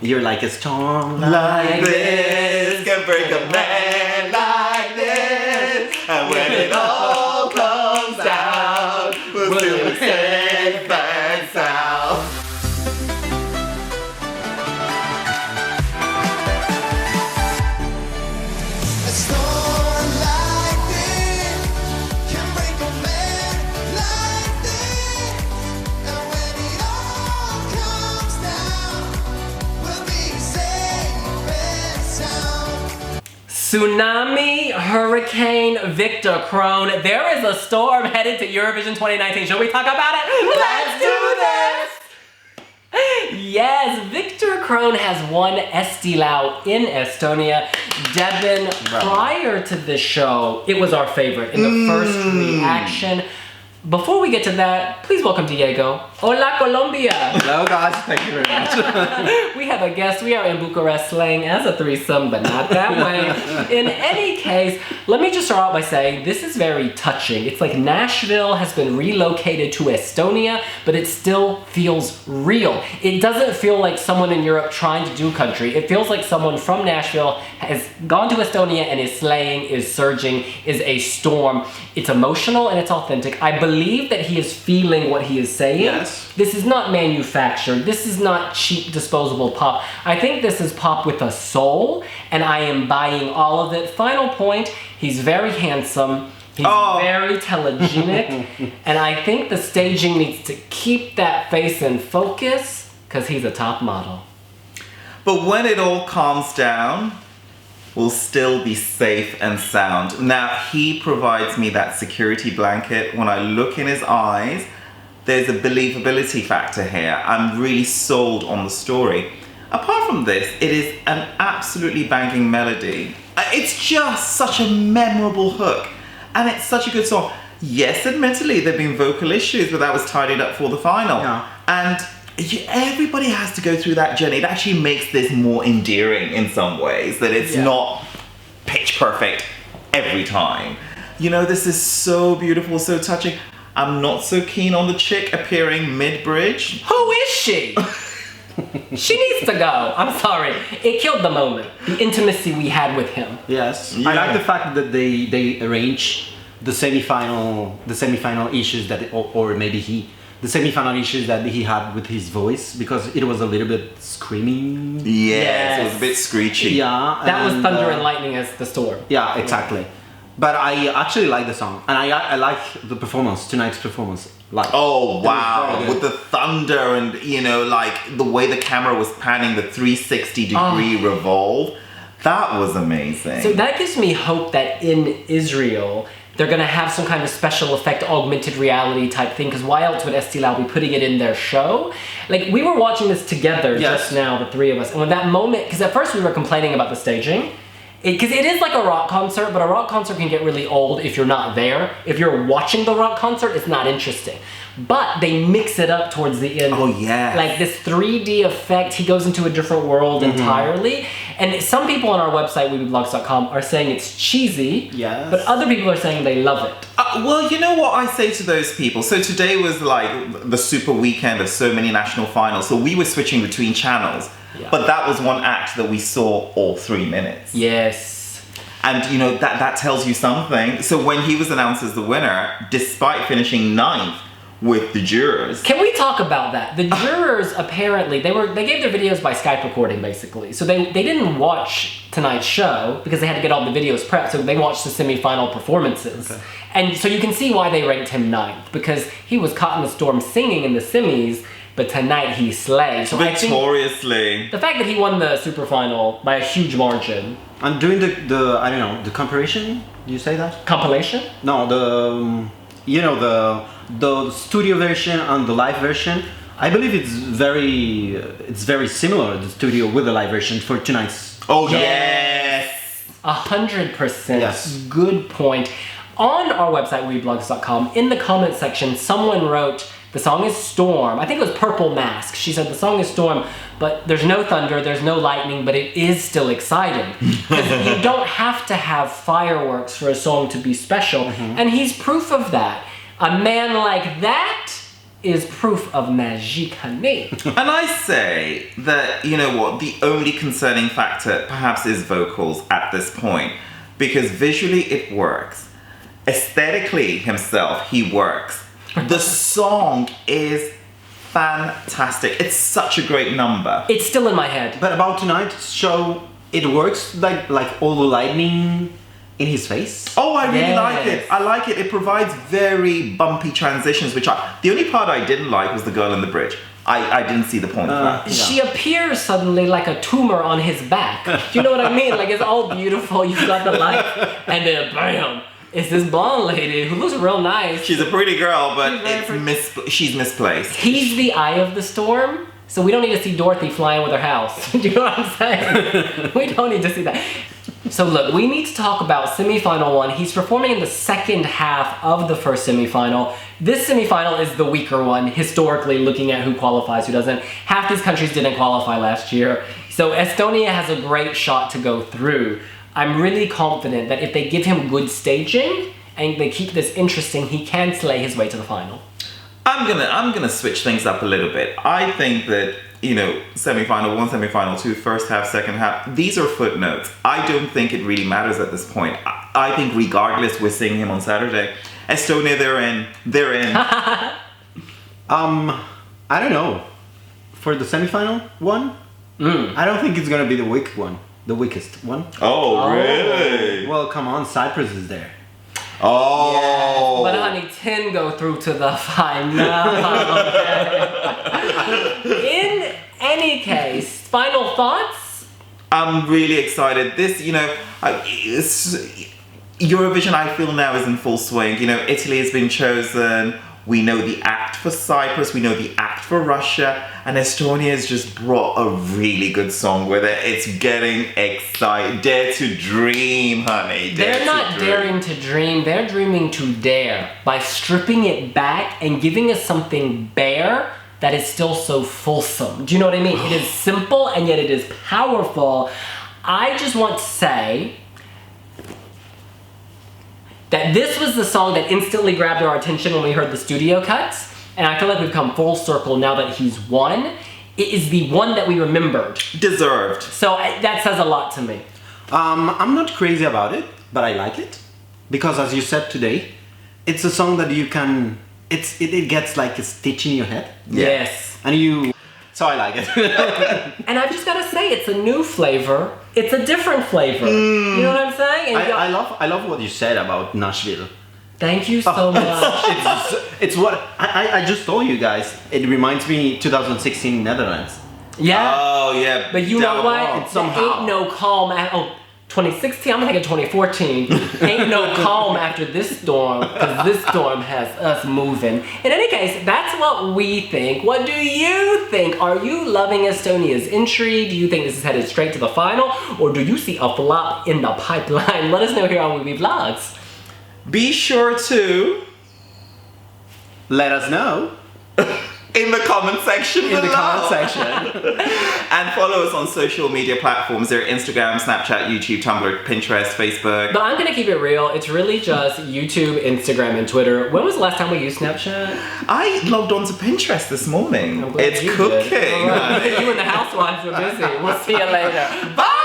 You're like a storm like this, can break a man like this. And when it all comes down, we'll still be safe and sound. A storm like this can break a man like this. And when it all comes down, we'll be safe and sound. Tsunami, hurricane, Victor Crone. There is a storm headed to Eurovision 2019. Shall we talk about it? Let's do this! Yes, Victor Crone has won Eesti Laul in Estonia. Devin, prior to this show, it was our favorite in the first reaction. Before we get to that, please welcome Diego. Hola, Colombia! Hello guys, thank you very much. We have a guest. We are in Bucharest slang as a threesome, but not that way. In any case, let me just start out by saying this is very touching. It's like Nashville has been relocated to Estonia, but it still feels real. It doesn't feel like someone in Europe trying to do country. It feels like someone from Nashville has gone to Estonia and is slaying, is surging, is a storm. It's emotional and it's authentic. I believe that he is feeling what he is saying. Yes. This is not manufactured. This is not cheap disposable pop. I think this is pop with a soul, and I am buying all of it. Final point, he's very handsome. He's very telegenic, and I think the staging needs to keep that face in focus because he's a top model. But when it all calms down, we'll still be safe and sound. Now, he provides me that security blanket. When I look in his eyes, there's a believability factor here. I'm really sold on the story. Apart from this, it is an absolutely banging melody. It's just such a memorable hook, and it's such a good song. Yes, admittedly, there have been vocal issues, but that was tidied up for the final. Yeah. And everybody has to go through that journey. It actually makes this more endearing in some ways, that it's not pitch perfect every time. You know, this is so beautiful, so touching. I'm not so keen on the chick appearing mid-bridge. Who is she? She needs to go. I'm sorry. It killed the moment. The intimacy we had with him. Yes, Yeah. I like the fact that they arrange the semi-final issues that, or maybe the semi-final issues that he had with his voice, because it was a little bit screaming. Yes, it was a bit screechy. Yeah, That was thunder and lightning as the storm. Yeah, exactly. But I actually like the song, and I like the performance, tonight's performance. Like, Oh it wow, was very with good. the thunder and, you know, like the way the camera was panning, the 360 degree revolve, that was amazing. So that gives me hope that in Israel, they're gonna have some kind of special effect, augmented reality type thing, because why else would Eesti Laul be putting it in their show? Like, we were watching this together just now, the three of us, and when that moment, because at first we were complaining about the staging, because it is like a rock concert, but a rock concert can get really old if you're not there. If you're watching the rock concert, it's not interesting. But they mix it up towards the end. Oh, yes. Like this 3D effect, he goes into a different world entirely. And some people on our website, wiwibloggs.com, are saying it's cheesy. Yes. But other people are saying they love it. Well, you know what I say to those people? So today was like the super weekend of so many national finals. So we were switching between channels. Yeah. But that was one act that we saw all 3 minutes. Yes. And you know, that tells you something. So when he was announced as the winner, despite finishing 9th with the jurors. Can we talk about that? The jurors apparently, they gave their videos by Skype recording basically. So they didn't watch tonight's show because they had to get all the videos prepped. So they watched the semi-final performances. Okay. And so you can see why they ranked him 9th, because he was caught in the storm singing in the semis, but tonight he slayed. So Victoriously. the fact that he won the super final by a huge margin. I'm doing the I don't know, the comparison. Do you say that? Compilation? No, the studio version and the live version. I believe it's very similar, the studio with the live version for tonight's. Oh yes. 100%. Yes. Good point. On our website, wiwibloggs.com, in the comment section, someone wrote, the song is Storm. I think it was Purple Mask. She said the song is Storm, but there's no thunder, there's no lightning, but it is still exciting. Because you don't have to have fireworks for a song to be special. And he's proof of that. A man like that is proof of magique, honey. And I say that, you know what, the only concerning factor perhaps is vocals at this point. Because visually it works. Aesthetically himself, he works. The song is fantastic. It's such a great number. It's still in my head. But about tonight's show, it works like all the lightning in his face. Oh, I really Yes. like it. I like it. It provides very bumpy transitions, the only part I didn't like was the girl in the bridge. I didn't see the point of that. She appears suddenly like a tumor on his back. Do you know what I mean? Like, it's all beautiful, you've got the light, and then bam, it's this blonde lady who looks real nice. She's a pretty girl, but She's very she's misplaced. He's the eye of the storm, so we don't need to see Dorothy flying with her house. Do you know what I'm saying? We don't need to see that. So look, we need to talk about semifinal 1. He's performing in the second half of the first semifinal. This semifinal is the weaker one, historically, looking at who qualifies, who doesn't. Half these countries didn't qualify last year. So Estonia has a great shot to go through. I'm really confident that if they give him good staging and they keep this interesting, he can slay his way to the final. I'm gonna switch things up a little bit. I think that, you know, semi-final 1, semi-final 2, first half, second half, these are footnotes. I don't think it really matters at this point. I think regardless, we're seeing him on Saturday. Estonia, they're in. They're in. I don't know. For the semifinal one, I don't think it's gonna be the weakest one. Oh, really? Well, come on, Cyprus is there. Oh. But honey, 10 go through to the final. In any case, final thoughts? I'm really excited. This, you know, Eurovision, I feel now is in full swing. You know, Italy has been chosen. We know the act for Cyprus. We know the act for Russia. And Estonia has just brought a really good song with it. It's getting exciting. Dare to dream, honey. They're not daring to dream, they're dreaming to dare by stripping it back and giving us something bare that is still so fulsome. Do you know what I mean? It is simple and yet it is powerful. I just want to say that this was the song that instantly grabbed our attention when we heard the studio cuts, and I feel like we've come full circle now that he's won. It is the one that we remembered. Deserved. So that says a lot to me. I'm not crazy about it, but I like it. Because as you said today, it's a song that you can, it gets like a stitch in your head. Yes. And so I like it. And I've just gotta say, it's a new flavor. It's a different flavor. You know what I'm saying? And I love what you said about Nashville. thank you so much. It's what I just told you guys. It reminds me 2016 Netherlands. Yeah. Oh, yeah. But you know what? It's somehow. Ain't no calm at 2016. I'm gonna think of 2014. Ain't no calm after this storm, because this storm has us moving. In any case, that's what we think. What do you think? Are you loving Estonia's entry? Do you think this is headed straight to the final, or do you see a flop in the pipeline? Let us know here on wiwibloggs. Be sure to Let us know in the comment section in the below. comment section. And follow us on social media platforms. They're Instagram, Snapchat, YouTube, Tumblr, Pinterest, Facebook. But I'm gonna keep it real. It's really just YouTube, Instagram, and Twitter. When was the last time we used Snapchat? I logged on to Pinterest this morning. I'm glad It's you cooking. did. All right. You and the housewives are busy. We'll see you later. Bye!